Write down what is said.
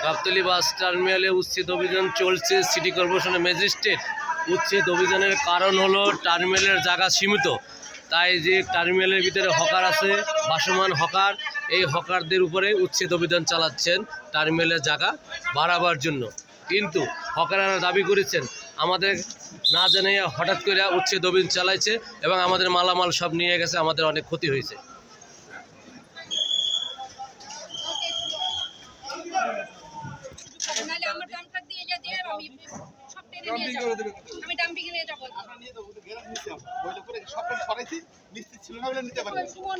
গাবতলী বাস টার্মিনালে উচ্ছেদ অভিযান চলছে। সিটি কর্পোরেশনের ম্যাজিস্ট্রেট উচ্ছেদ অভিযানের কারণ হলো টার্মিনালের জায়গা সীমিত, তাই যে টার্মিনালের ভিতরে হকার আছে, ভাসমান হকার, এই হকারদের উপরে উচ্ছেদ অভিযান চালাচ্ছেন টার্মিনালের জায়গা বাড়াবার জন্য। কিন্তু হকাররা দাবি করেছেন আমাদের না জানিয়ে হঠাৎ করে উচ্ছেদ অভিযান চালাইছে এবং আমাদের মালামাল সব নিয়ে গেছে, আমাদের অনেক ক্ষতি হয়েছে। সুমন